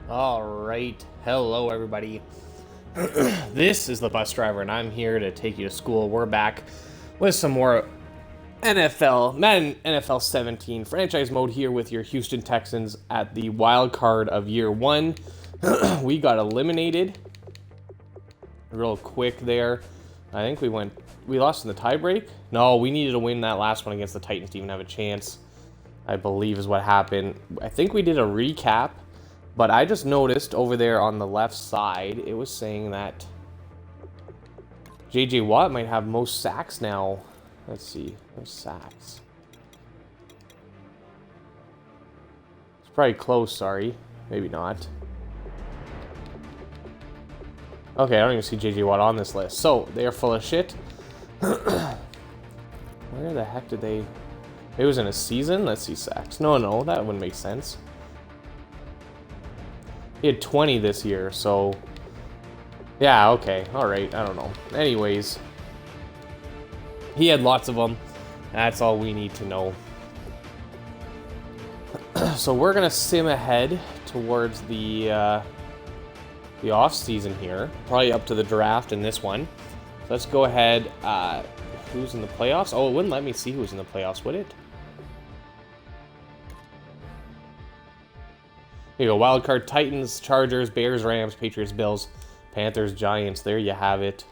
All right. Hello, everybody. This is the bus driver, and I'm here to take you to school. We're back with some more Madden NFL 17 franchise mode here with your Houston Texans at the wild card of year one. We got eliminated real quick there. I think we lost in the tiebreak. No, we needed to win that last one against the Titans to even have a chance, I believe is what happened. I think we did a recap. But I just noticed over there on the left side, it was saying that J.J. Watt might have most sacks now. Let's see. Most sacks. It's probably close, sorry. Maybe not. Okay, I don't even see J.J. Watt on this list. So, they are full of shit. Where the heck did they... It was in a season? Let's see sacks. No, that wouldn't make sense. He had 20 this year, so... Yeah, okay. Alright, I don't know. Anyways. He had lots of them. That's all we need to know. So we're going to sim ahead towards the off-season here. Probably up to the draft in this one. So let's go ahead. Who's in the playoffs? Oh, it wouldn't let me see who's in the playoffs, would it? Here you go, wild card: Titans, Chargers, Bears, Rams, Patriots, Bills, Panthers, Giants. There you have it.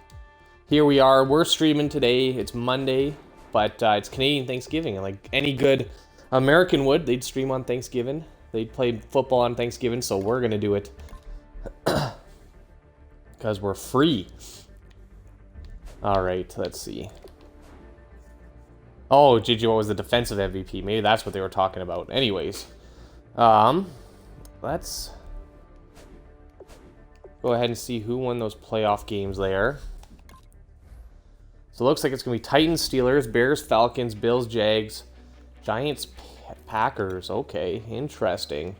Here we are. We're streaming today. It's Monday, but it's Canadian Thanksgiving. And like any good American would, they'd stream on Thanksgiving. They'd play football on Thanksgiving, so we're going to do it because we're free. All right, let's see. Oh, J.J. Watt was the defensive MVP. Maybe that's what they were talking about. Anyways, let's go ahead and see who won those playoff games there. So it looks like it's going to be Titans, Steelers, Bears, Falcons, Bills, Jags, Giants, Packers. Okay, interesting.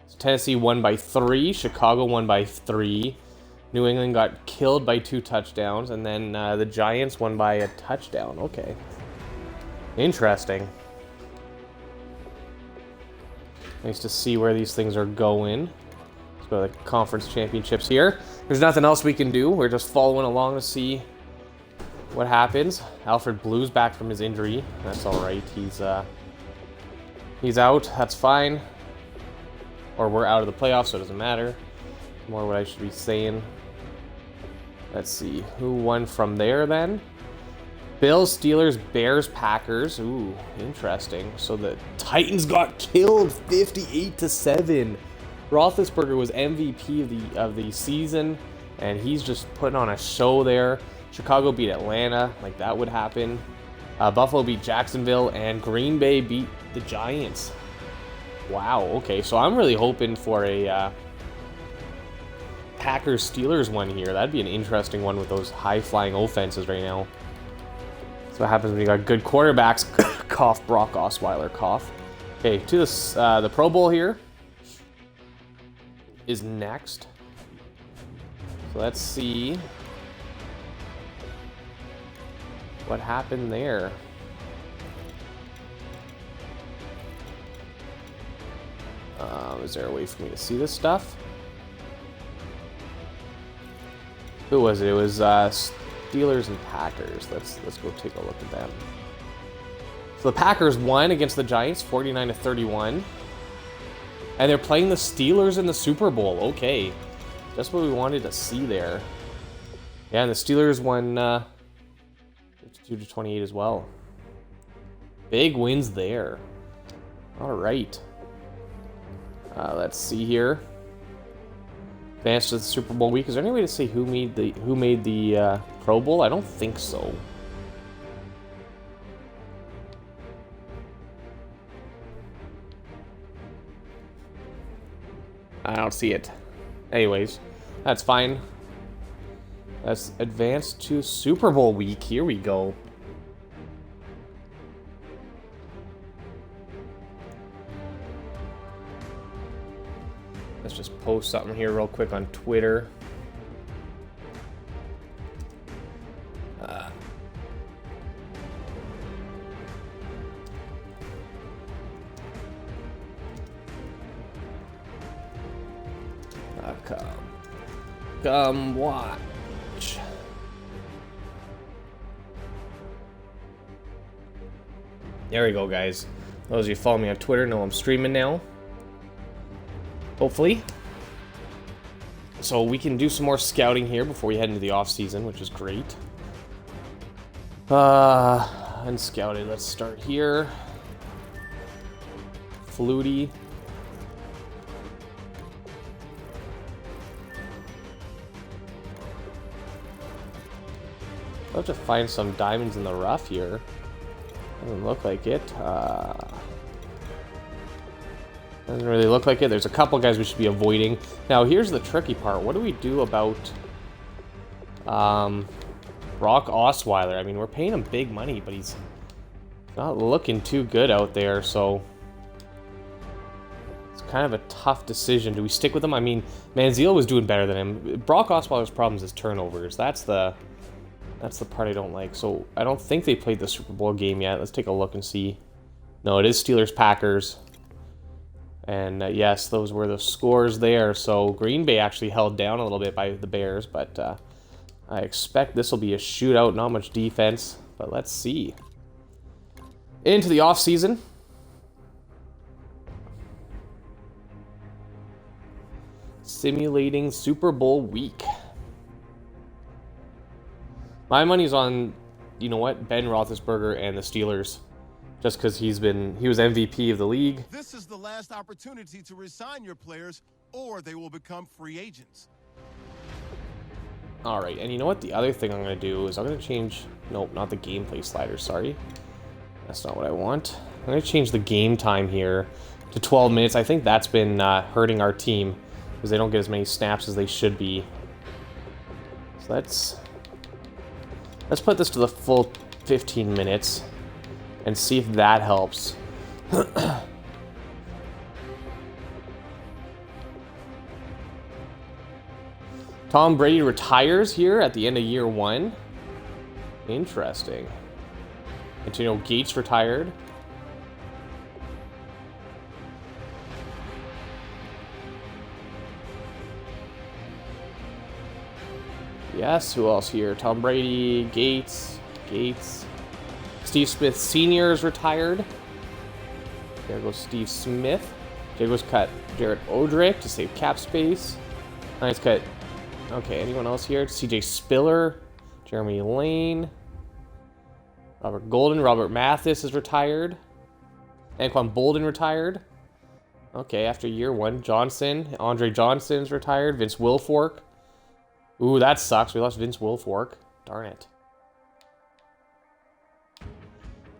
So Tennessee won by 3. Chicago won by 3. New England got killed by 2 touchdowns. And then the Giants won by a touchdown. Okay. Interesting. Nice to see where these things are going. Let's go to the conference championships here. There's nothing else we can do. We're just following along to see what happens. Alfred Blue's back from his injury. That's all right. He's out. That's fine. Or we're out of the playoffs, so it doesn't matter. More what I should be saying. Let's see. Who won from there then? Bills, Steelers, Bears, Packers. Ooh, interesting. So the Titans got killed 58-7. Roethlisberger was MVP of the season, and he's just putting on a show there. Chicago beat Atlanta, like that would happen. Buffalo beat Jacksonville, and Green Bay beat the Giants. Wow, okay, so I'm really hoping for a Packers-Steelers one here. That'd be an interesting one with those high-flying offenses right now. What happens when you got good quarterbacks. Cough, Brock Osweiler, cough. Okay, to this, the Pro Bowl here is next. So let's see what happened there. Is there a way for me to see this stuff? Who was it? It was Steelers and Packers. Let's go take a look at them. So the Packers won against the Giants 49-31. And they're playing the Steelers in the Super Bowl. Okay. That's what we wanted to see there. Yeah, and the Steelers won 52-28 as well. Big wins there. All right. Let's see here. Advanced to the Super Bowl week. Is there any way to say who made the Pro Bowl? I don't think so. I don't see it. Anyways, that's fine. Let's advance to Super Bowl week. Here we go. Let's just post something here real quick on Twitter. Come watch. There we go, guys. Those of you follow me on Twitter know I'm streaming now. Hopefully. So we can do some more scouting here before we head into the off-season, which is great. Unscouted. Let's start here. Flutie. I'll have to find some diamonds in the rough here. Doesn't look like it. Doesn't really look like it. There's a couple guys we should be avoiding. Now, here's the tricky part. What do we do about Brock Osweiler? I mean, we're paying him big money, but he's not looking too good out there, so it's kind of a tough decision. Do we stick with him? I mean, Manziel was doing better than him. Brock Osweiler's problem is his turnovers. That's the part I don't like. So I don't think they played the Super Bowl game yet. Let's take a look and see. No, it is Steelers-Packers. And yes, those were the scores there. So Green Bay actually held down a little bit by the Bears, but I expect this will be a shootout. Not much defense, but let's see. Into the offseason. Simulating Super Bowl week. My money's on, you know what, Ben Roethlisberger and the Steelers, just because he was MVP of the league. This is the last opportunity to resign your players, or they will become free agents. All right, and you know what? The other thing I'm going to do is I'm going to change. Nope, not the gameplay slider. Sorry, that's not what I want. I'm going to change the game time here to 12 minutes. I think that's been hurting our team because they don't get as many snaps as they should be. So let's put this to the full 15 minutes and see if that helps. Tom Brady retires here at the end of year one. Interesting. Antonio Gates retired. Yes, who else here? Tom Brady, Gates. Steve Smith Sr. is retired. There goes Steve Smith. Jaguars cut Jared Odrick to save cap space. Nice cut. Okay, anyone else here? CJ Spiller, Jeremy Lane, Robert Golden, Robert Mathis is retired. Anquan Bolden retired. Okay, after year one, Johnson, Andre Johnson's retired. Vince Wilfork. Ooh, that sucks. We lost Vince Wilfork. Darn it.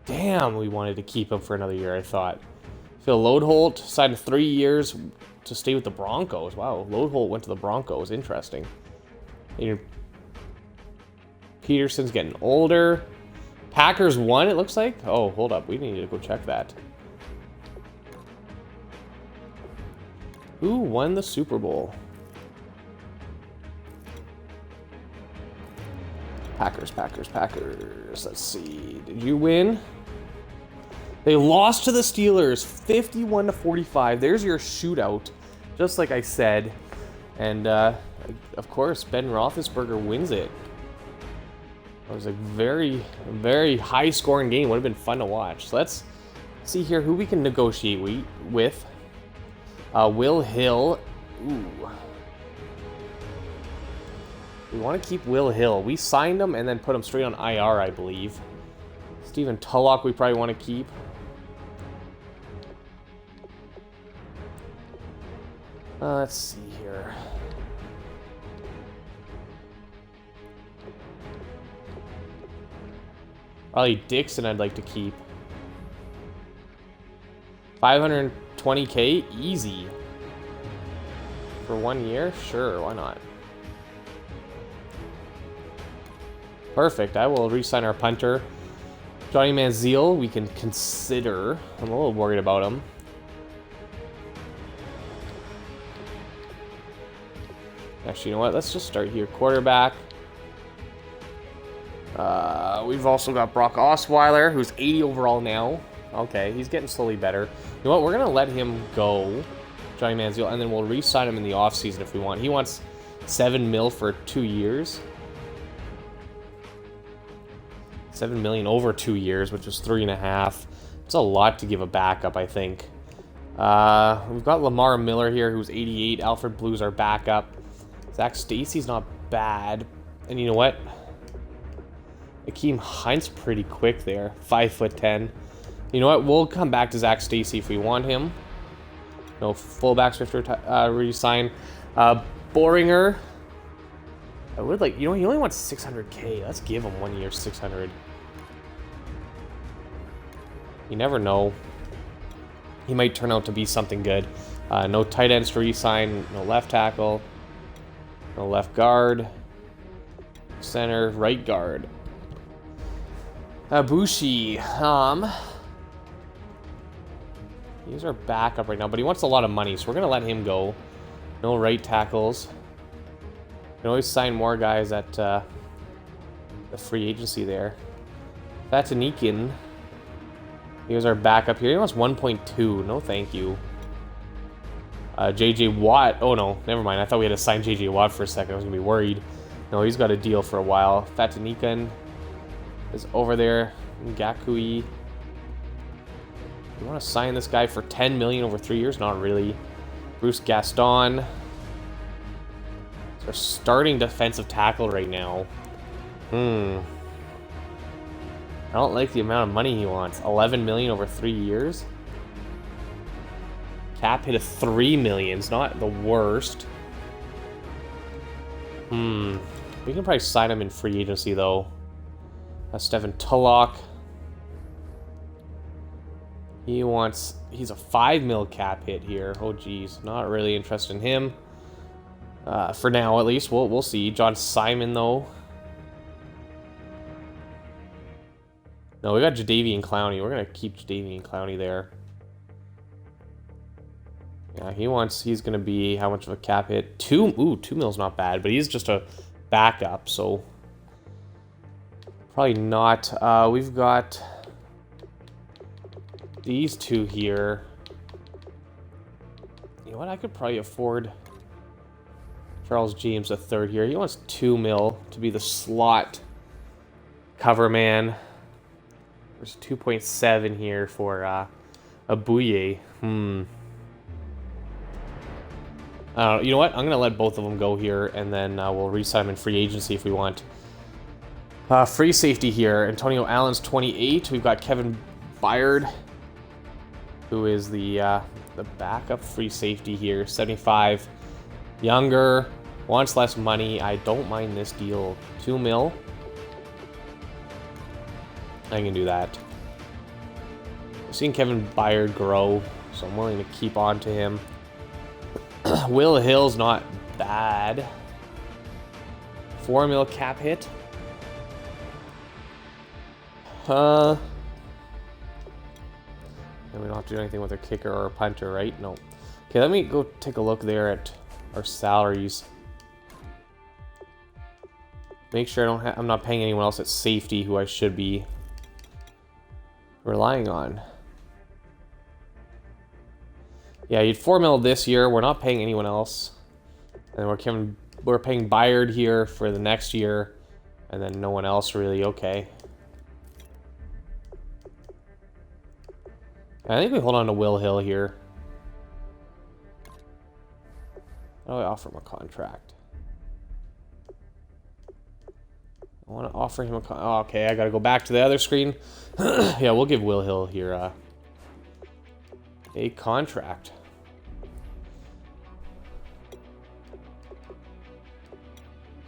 Damn, we wanted to keep him for another year, I thought. Phil Lodeholt signed 3 years to stay with the Broncos. Wow, Lodeholt went to the Broncos. Interesting. Peterson's getting older. Packers won, it looks like. Oh, hold up. We need to go check that. Who won the Super Bowl? Packers. Let's see. Did you win? They lost to the Steelers 51-45. There's your shootout, just like I said. And, of course, Ben Roethlisberger wins it. It was a very, very high-scoring game. Would have been fun to watch. So let's see here who we can negotiate with. Will Hill. Ooh. We want to keep Will Hill. We signed him and then put him straight on IR, I believe. Stephen Tulloch we probably want to keep. Let's see here. Probably Dixon I'd like to keep. 520K, easy. For 1 year? Sure, why not? Perfect, I will re-sign our punter. Johnny Manziel, we can consider. I'm a little worried about him. Actually, you know what? Let's just start here. Quarterback. We've also got Brock Osweiler, who's 80 overall now. Okay, he's getting slowly better. You know what? We're going to let him go Johnny Manziel, and then we'll re-sign him in the offseason if we want. He wants 7 mil for 2 years. 7 million over 2 years, which is 3.5. It's a lot to give a backup, I think. We've got Lamar Miller here, who's 88. Alfred Blue's our backup. Zach Stacy's not bad. And you know what? Akeem Hunt's pretty quick there. 5'10". You know what? We'll come back to Zach Stacy if we want him. No fullbacks we have to re-sign. Boringer. I would like, you know, he only wants 600K. Let's give him 1 year 600. You never know. He might turn out to be something good. No tight ends to re-sign. No left tackle. No left guard. Center, right guard. Abushi. He's our backup right now, but he wants a lot of money, so we're going to let him go. No right tackles. You can always sign more guys at the free agency there. Fatanikin. Here's our backup here. He wants 1.2. No, thank you. JJ Watt. Oh, no. Never mind. I thought we had to sign JJ Watt for a second. I was going to be worried. No, he's got a deal for a while. Fatanikin is over there. Ngakui. You want to sign this guy for 10 million over 3 years? Not really. Bruce Gaston. It's our starting defensive tackle right now. I don't like the amount of money he wants. 11 million over 3 years. Cap hit of 3 million. It's not the worst. We can probably sign him in free agency though. Stephen Tulloch. He's a 5 mil cap hit here. Oh geez, not really interested in him. For now at least. We'll see. John Simon though. No, we got Jadeveon Clowney. We're gonna keep Jadeveon Clowney there. Yeah, he's gonna be how much of a cap hit? 2 mil's not bad, but he's just a backup, so probably not. We've got these two here. You know what? I could probably afford Charles James III here. He wants 2 mil to be the slot cover man. There's 2.7 here for Abuye. You know what? I'm going to let both of them go here, and then we'll re-sign them in free agency if we want. Free safety here. Antonio Allen's 28. We've got Kevin Byard, who is the backup free safety here. 75. Younger. Wants less money. I don't mind this deal. 2 mil. I can do that. I've seen Kevin Byard grow, so I'm willing to keep on to him. Will Hill's not bad. 4 mil cap hit. And we don't have to do anything with our kicker or a punter, right? No. Okay, let me go take a look there at our salaries. Make sure I'm not paying anyone else at safety who I should be relying on. Yeah, you had 4 mil this year. We're not paying anyone else. And we're paying Byard here for the next year. And then no one else really. Okay. I think we hold on to Will Hill here. How do I offer him a contract? I want to offer him a oh, okay, I got to go back to the other screen. Yeah, we'll give Will Hill here a contract.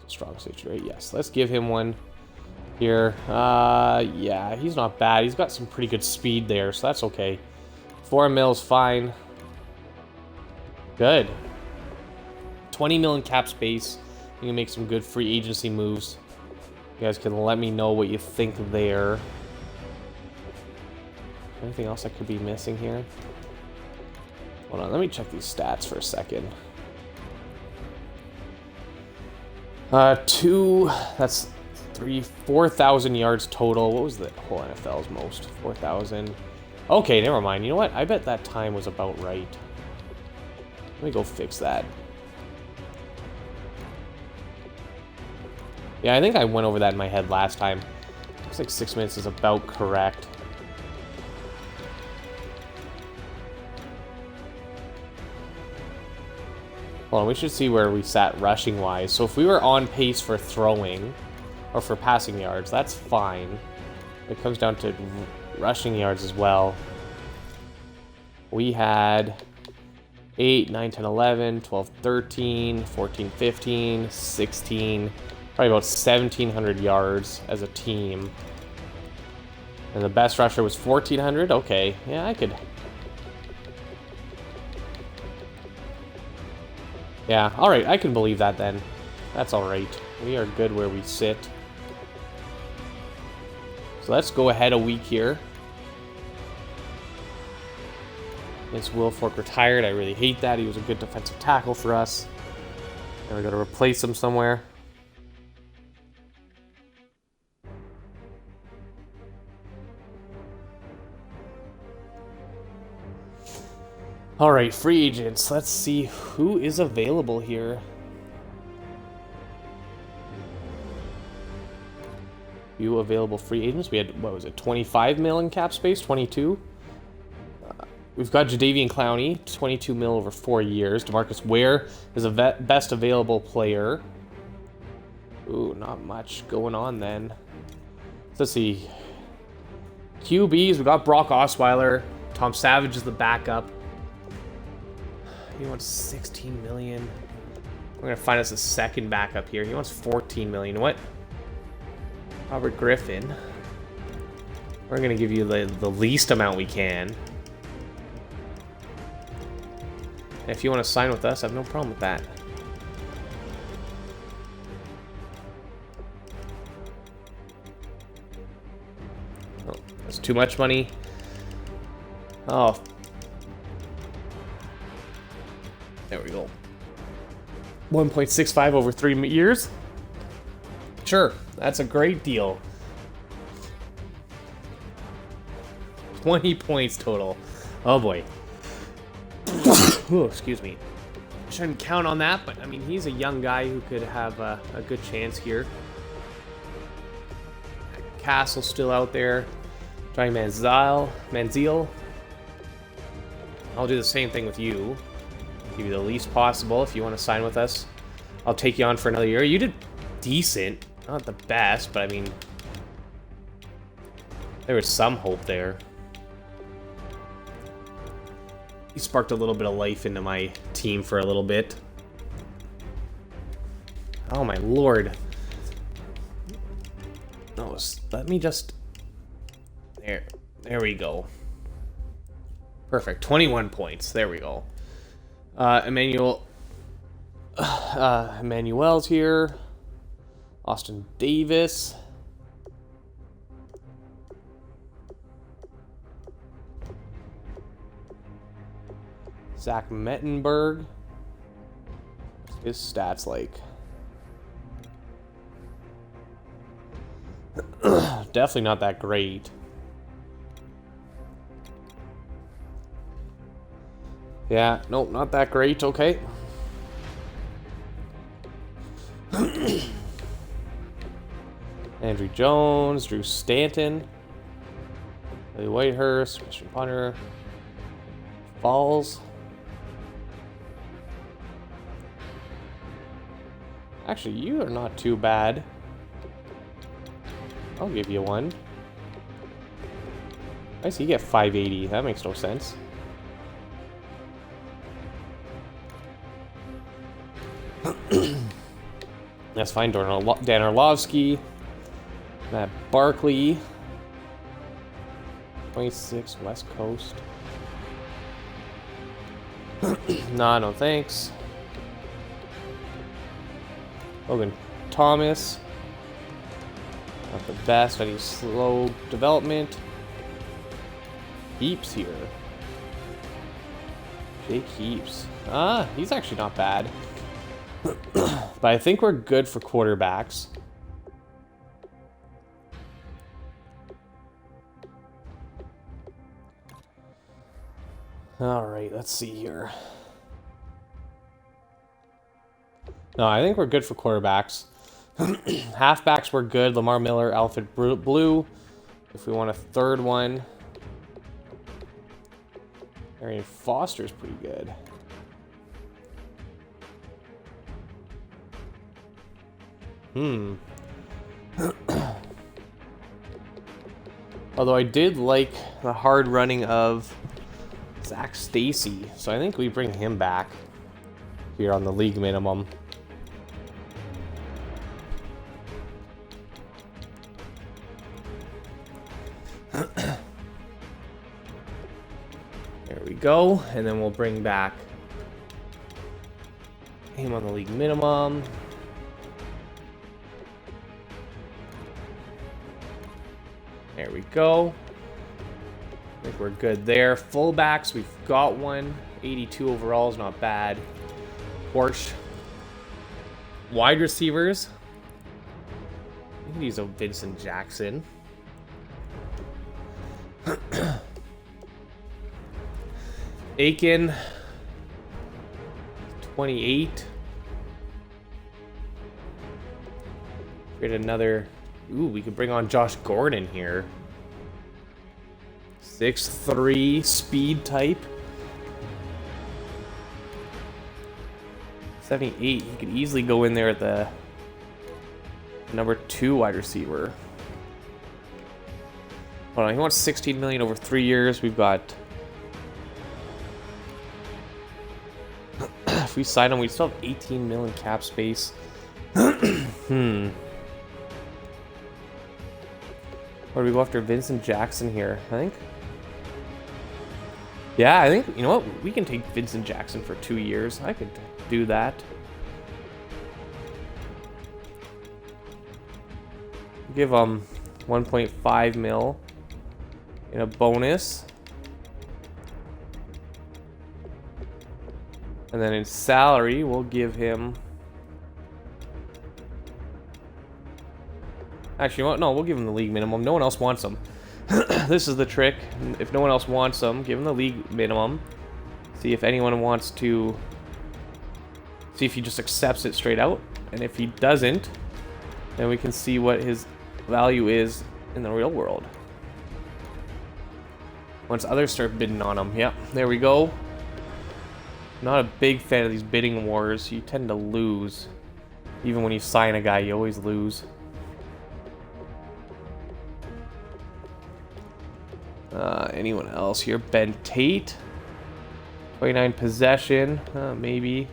Strong safety, right? Yes, let's give him one here. Yeah, he's not bad. He's got some pretty good speed there, so that's okay. 4 mil's fine. Good. 20 mil in cap space. You can make some good free agency moves. You guys can let me know what you think there. Anything else I could be missing here? Hold on, let me check these stats for a second. 4,000 yards total. What was the whole NFL's most? 4,000. Okay, never mind. You know what? I bet that time was about right. Let me go fix that. Yeah, I think I went over that in my head last time. Looks like 6 minutes is about correct. Hold on, we should see where we sat rushing-wise. So if we were on pace for throwing, or for passing yards, that's fine. It comes down to rushing yards as well. We had 8, 9, 10, 11, 12, 13, 14, 15, 16, probably about 1,700 yards as a team. And the best rusher was 1,400? Okay, yeah, I could... Yeah, alright, I can believe that then. That's alright. We are good where we sit. So let's go ahead a week here. Vince Wilfork retired. I really hate that. He was a good defensive tackle for us. Now we got to replace him somewhere. All right, free agents. Let's see who is available here. Few available free agents. We had, what was it, 25 mil in cap space? 22? We've got Jadeveon Clowney, 22 mil over 4 years. DeMarcus Ware is a best available player. Ooh, not much going on then. Let's see. QBs, we got Brock Osweiler. Tom Savage is the backup. He wants 16 million. We're gonna find us a second backup here. He wants 14 million. What? Robert Griffin. We're gonna give you the least amount we can. If you want to sign with us, I have no problem with that. Oh, that's too much money. Oh. There we go. 1.65 over 3 years? Sure, that's a great deal. 20 points total. Oh boy. Ooh, excuse me. Shouldn't count on that, but I mean, he's a young guy who could have a good chance here. Castle still out there. Johnny Manziel. I'll do the same thing with you. Give you the least possible if you want to sign with us. I'll take you on for another year. You did decent. Not the best, but I mean, there was some hope there. He sparked a little bit of life into my team for a little bit. Oh my lord. No, let me just... There we go. Perfect, 21 points. There we go. Emmanuel's here. Austin Davis. Zach Mettenberg. What's his stats like? Definitely not that great. Yeah, nope, not that great. Okay. Andrew Jones, Drew Stanton, Lee Whitehurst, Christian Punter, Falls. Actually, you are not too bad. I'll give you one. I see you get 580. That makes no sense. That's fine. Dan Orlovsky. Matt Barkley. 26 West Coast. Nah, no thanks. Logan Thomas. Not the best. I need slow development. Heaps here. Jake Heaps. Ah, he's actually not bad. But I think we're good for quarterbacks. All right, let's see here. No, I think we're good for quarterbacks. Halfbacks were good. Lamar Miller, Alfred Blue. If we want a third one, Arian Foster's pretty good. Although I did like the hard running of Zach Stacy, so I think we bring him back here on the league minimum. There we go, and then we'll bring back him on the league minimum. There we go. I think we're good there. Fullbacks, we've got one. 82 overall is not bad. Porsche. Wide receivers. I could use a Vincent Jackson. Aiken. 28. Create another. Ooh, we could bring on Josh Gordon here. 6'3", speed type. 78, he could easily go in there at the number 2 wide receiver. Hold on, he wants 16 million over 3 years. We've got... if we sign him, we still have 18 million cap space. Or do we go after Vincent Jackson here? I think. Yeah, I think, you know what? We can take Vincent Jackson for 2 years. I could do that. Give him 1.5 mil in a bonus. And then in salary, we'll give him... Actually, what? No, we'll give him the league minimum. No one else wants him. This is the trick. If no one else wants him, give him the league minimum. See if anyone wants to... See if he just accepts it straight out. And if he doesn't, then we can see what his value is in the real world. Once others start bidding on him. Yep, there we go. Not a big fan of these bidding wars. You tend to lose. Even when you sign a guy, you always lose. Anyone else here? Ben Tate. 29 possession. Maybe.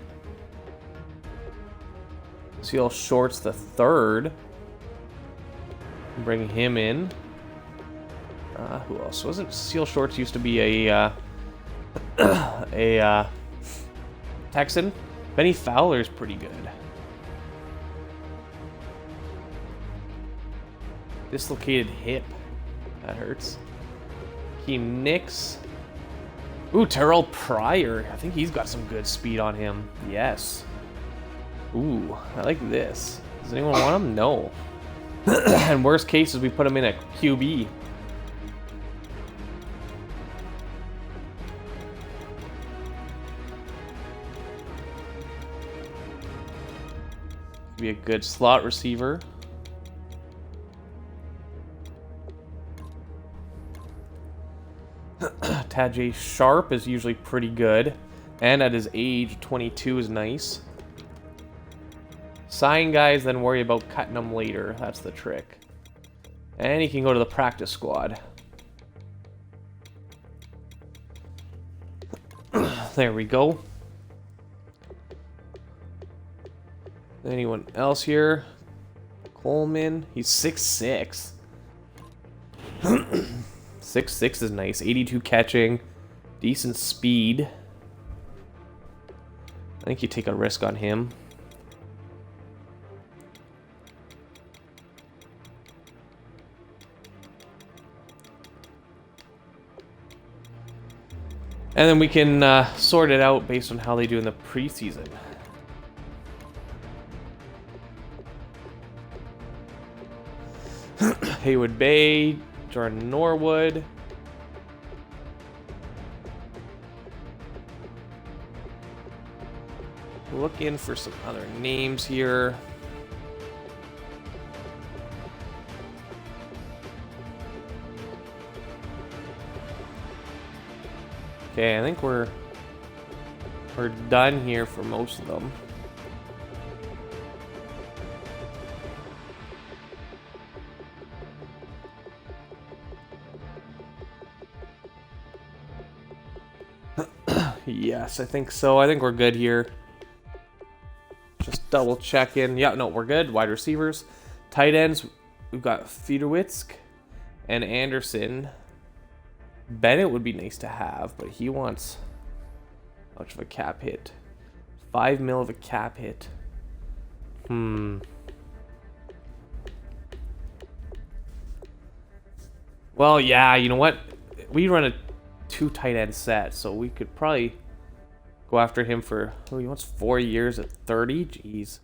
Seal Shorts the third. Bring him in. Who else? Wasn't Seal Shorts used to be a Texan? Benny Fowler's pretty good. Dislocated hip. That hurts. Nix. Ooh, Terrell Pryor. I think he's got some good speed on him. Yes. Ooh, I like this. Does anyone want him? No. And worst case is we put him in a QB. Be a good slot receiver. Tajay Sharp is usually pretty good. And at his age, 22 is nice. Sign guys, then worry about cutting them later. That's the trick. And he can go to the practice squad. There we go. Anyone else here? Coleman. He's 6'6". 6'6" is nice. 82 catching. Decent speed. I think you take a risk on him. And then we can sort it out based on how they do in the preseason. Haywood Bay, Jordan Norwood. looking for some other names here. Okay, I think we're done here for most of them. Yes, I think so. I think we're good here. Just double checking. Yeah, no, we're good. Wide receivers. Tight ends, we've got Fedorwitzk and Anderson. Bennett would be nice to have, but he wants how much of a cap hit? 5 mil of a cap hit. Well, yeah, you know what? We run a 2 tight end set, so we could probably go after him for, oh, he wants 4 years at 30? Jeez.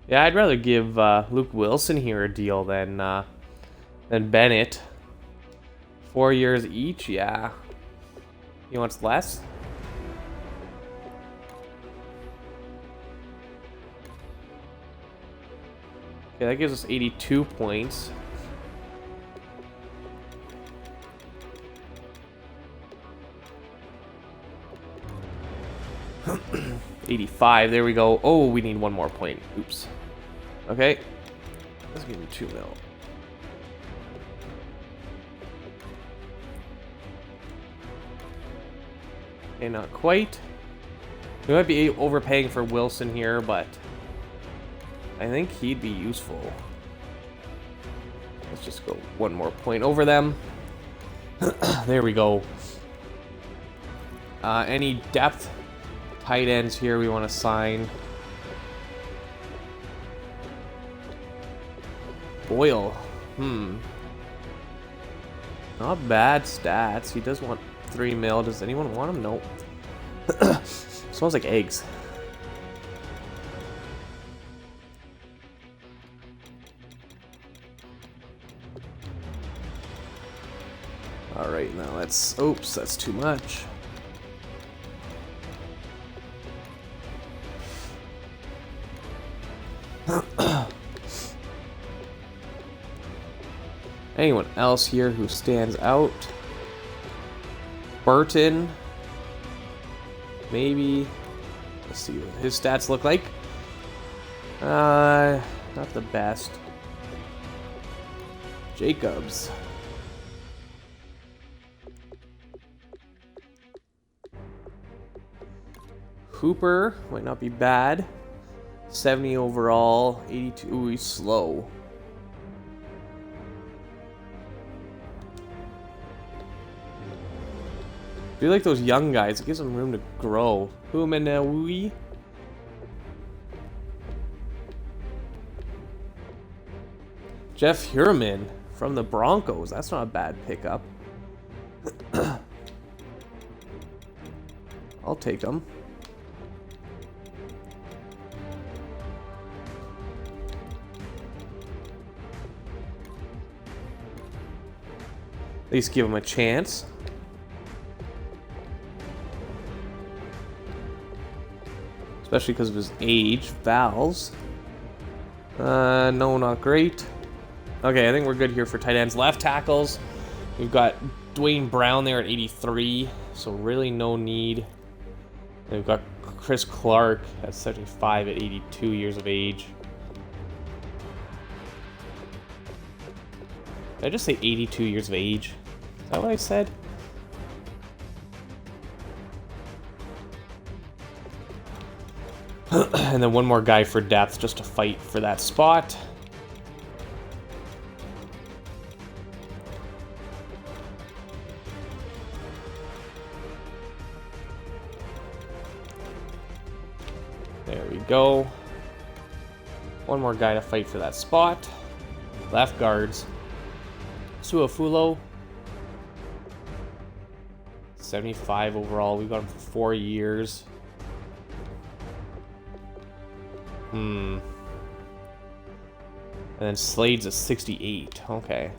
Yeah, I'd rather give Luke Wilson here a deal than Bennett. 4 years each, yeah. He wants less? Okay, that gives us 82 points. $85, there we go. Oh, we need 1 more point. Oops. Okay. Let's give me 2 mil. Okay, not quite. We might be overpaying for Wilson here, but I think he'd be useful. Let's just go 1 more point over them. There we go. Any depth tight ends here we want to sign? Boyle. Not bad stats. He does want 3 mil. Does anyone want him? Nope. Smells like eggs. Alright, now let's... Oops, that's too much. Anyone else here who stands out? Burton. Maybe. Let's see what his stats look like. Not the best. Jacobs. Hooper might not be bad. 70 overall, 82. Ooh, he's slow. I feel like those young guys, it gives them room to grow. Humanewi. Jeff Hurman from the Broncos. That's not a bad pickup. I'll take him. At least give him a chance. Especially because of his age. Valves. No, not great. Okay, I think we're good here for tight ends. Left tackles. We've got Dwayne Brown there at 83. So really no need. And we've got Chris Clark at 75 at 82 years of age. Did I just say 82 years of age? Is that what I said? And then 1 more guy for depth just to fight for that spot. There we go. 1 more guy to fight for that spot. Left guards. Suafulo. 75 overall. We've got him for 4 years. And then Slade's at 68. Okay.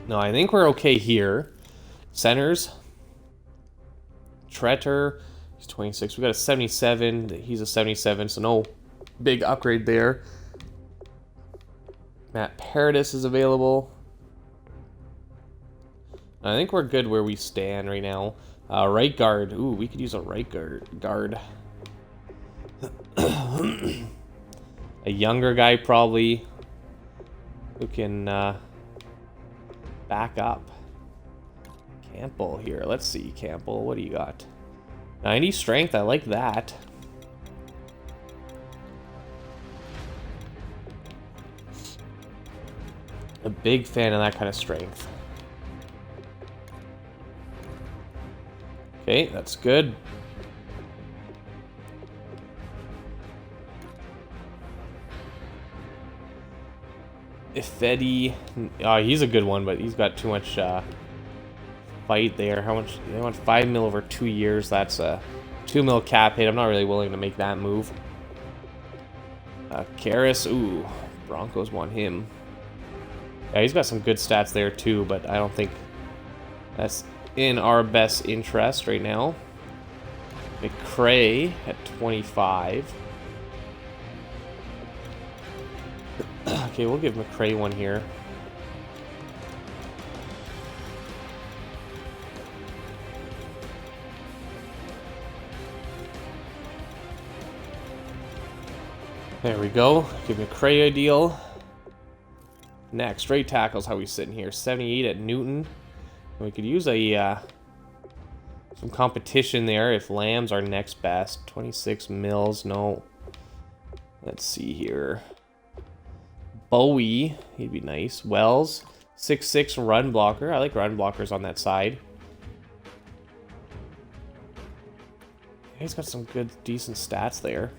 No, I think we're okay here. Centers. Tretter. He's 26. We got a 77. He's a 77, so no big upgrade there. Matt Paradis is available. I think we're good where we stand right now. Right guard. Ooh, we could use a right guard. A younger guy probably who can back up. Campbell here. Let's see, Campbell. What do you got? 90 strength. I like that. A big fan of that kind of strength. Okay, that's good. Ifedi, he's a good one, but he's got too much fight there. How much? They want 5 mil over 2 years. That's a 2 mil cap hit. I'm not really willing to make that move. Karras, ooh, Broncos want him. Yeah, he's got some good stats there too, but I don't think that's in our best interest right now. McCray at 25. Okay, we'll give McCray one here. There we go. Give McCray a deal. Next, right tackles. How we sitting here? 78 at Newton. We could use a some competition there if Lamb's our next best. 26 mils. No. Let's see here. Bowie, he'd be nice. Wells, 6'6" run blocker. I like run blockers on that side. He's got some good, decent stats there.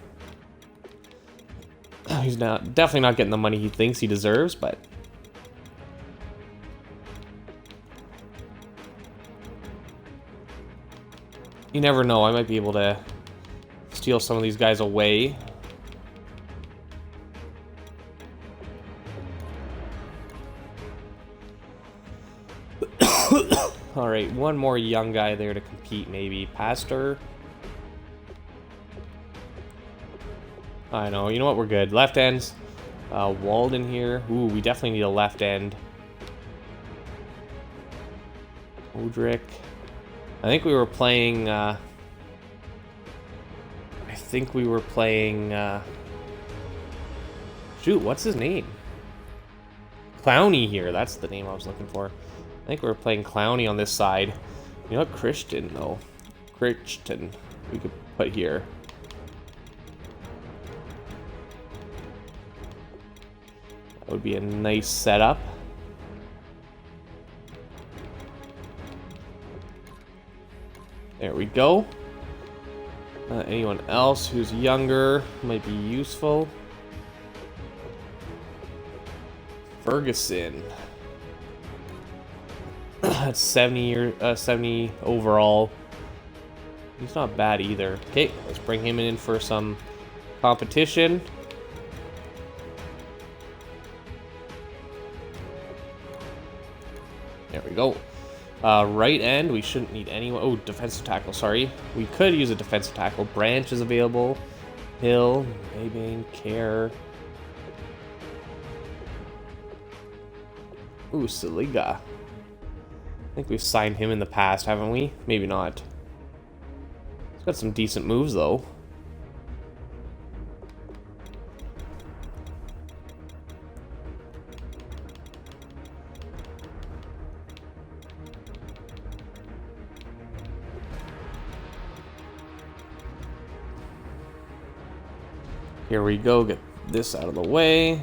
He's definitely not getting the money he thinks he deserves, but you never know. I might be able to steal some of these guys away. All right, one more young guy there to compete, maybe. Pastor. I know. You know what? We're good. Left ends. Walden here. Ooh, we definitely need a left end. Odrick. I think we were playing. Shoot, what's his name? Clowney here. That's the name I was looking for. I think we were playing Clowney on this side. You know what? Christian, though. Christian. We could put here. That would be a nice setup. There we go. Anyone else who's younger might be useful. Ferguson. That's 70 overall. He's not bad either. Okay, let's bring him in for some competition. There we go. Right end, we shouldn't need anyone. Oh, defensive tackle, sorry. We could use a defensive tackle. Branch is available. Hill, Maybank, Care. Ooh, Saliga. I think we've signed him in the past, haven't we? Maybe not. He's got some decent moves, though. Here we go, get this out of the way.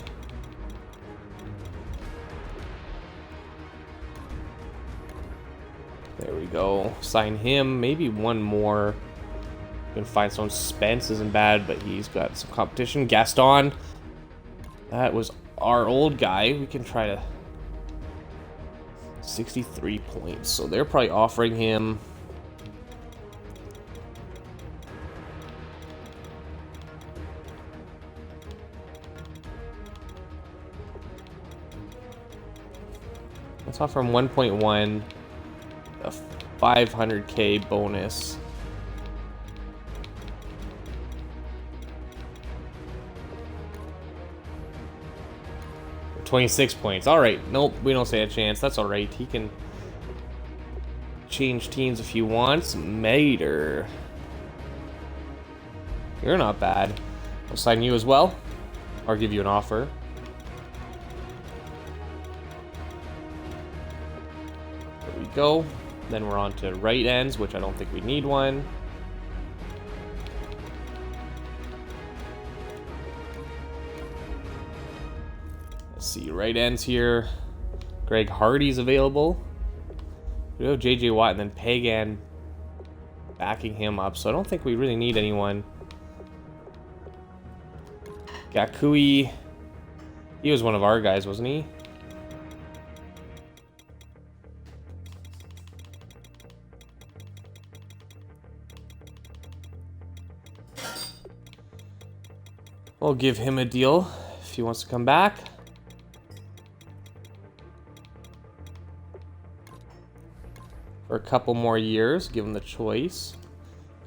There we go. Sign him. Maybe one more. We can find someone. Spence isn't bad, but he's got some competition. Gaston. That was our old guy. We can try to... 63 points. So they're probably offering him... Let's offer him 1.1, a 500K bonus. For 26 points. All right. Nope, we don't stand a chance. That's all right. He can change teams if he wants. Mater. You're not bad. I'll sign you as well. Or give you an offer. There we go. Then we're on to right ends, which I don't think we need one. Let's see, right ends here. Greg Hardy's available. We have JJ Watt and then Pagan backing him up, so I don't think we really need anyone. Gakui, he was one of our guys, wasn't he? We'll give him a deal if he wants to come back. For a couple more years, give him the choice.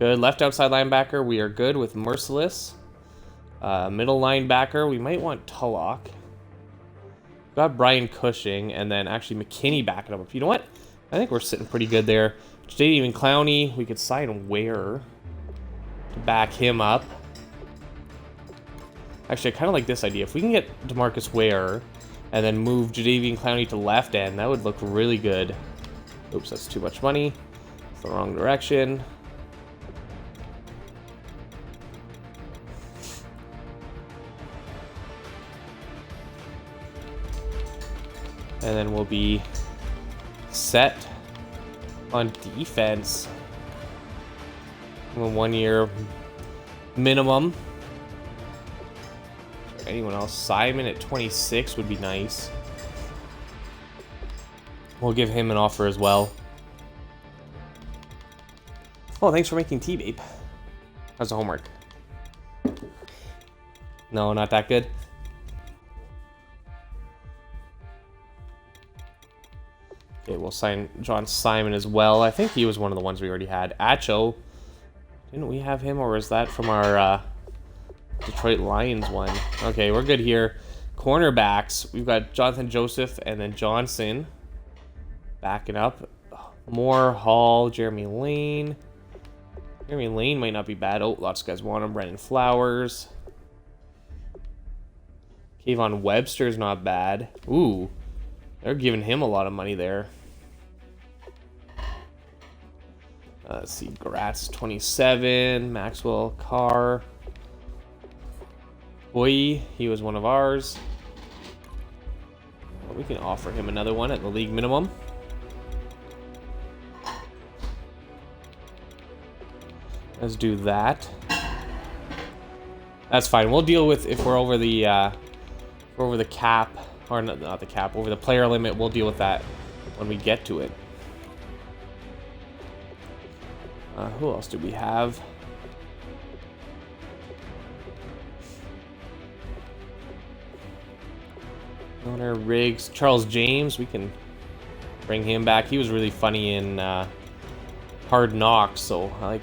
Good, left outside linebacker, we are good with Merciless. Middle linebacker, we might want Tulloch. Got Brian Cushing, and then actually McKinney backing up. You know what? I think we're sitting pretty good there. Jadeveon Clowney, we could sign Ware to back him up. Actually, I kind of like this idea. If we can get DeMarcus Ware and then move Jadeveon Clowney to left end, that would look really good. Oops, that's too much money. It's the wrong direction. And then we'll be set on defense. 1 year minimum. Anyone else? Simon at 26 would be nice. We'll give him an offer as well. Oh, thanks for making tea, babe. How's the homework? No, not that good. Okay, we'll sign John Simon as well. I think he was one of the ones we already had. Acho. Didn't we have him, or was that from our Detroit Lions one? Okay, we're good here. Cornerbacks. We've got Jonathan Joseph and then Johnson. Backing up. Moore, Hall, Jeremy Lane. Jeremy Lane might not be bad. Oh, lots of guys want him. Brendan Flowers. Kayvon Webster's not bad. Ooh, they're giving him a lot of money there. Let's see. Gratz, 27. Maxwell Carr. Boy, he was one of ours. Well, we can offer him another one at the league minimum. Let's do that. That's fine. We'll deal with if we're over the cap, or not the cap, over the player limit. We'll deal with that when we get to it. Who else do we have? Hunter Riggs, Charles James. We can bring him back. He was really funny in Hard Knocks, so I like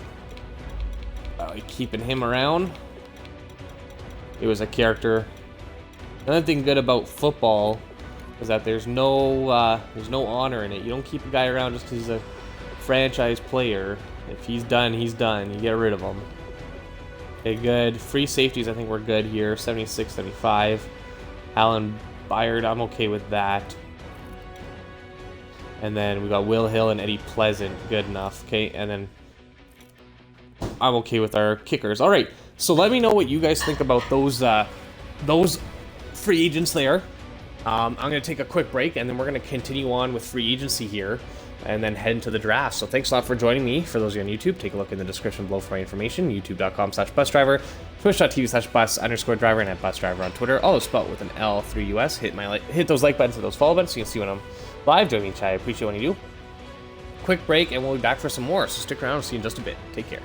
keeping him around. He was a character. Another thing good about football is that there's no honor in it. You don't keep a guy around just because he's a franchise player. If he's done, he's done. You get rid of him. Okay, good. Free safeties, I think we're good here. 76, 75. Alan Byard, I'm okay with that. And then we got Will Hill and Eddie Pleasant. Good enough. Okay, and then I'm okay with our kickers. All right, so let me know what you guys think about those free agents there. I'm going to take a quick break, and then we're going to continue on with free agency here, and then head into the draft. So thanks a lot for joining me. For those of you on YouTube, take a look in the description below for my information. YouTube.com/busdriver, Twitch.tv/bus_driver, and at busdriver on Twitter. All spelled with an L, 3US. Hit those like buttons and those follow buttons so you can see when I'm live doing each. I appreciate when you do. Quick break, and we'll be back for some more. So stick around. I'll see you in just a bit. Take care.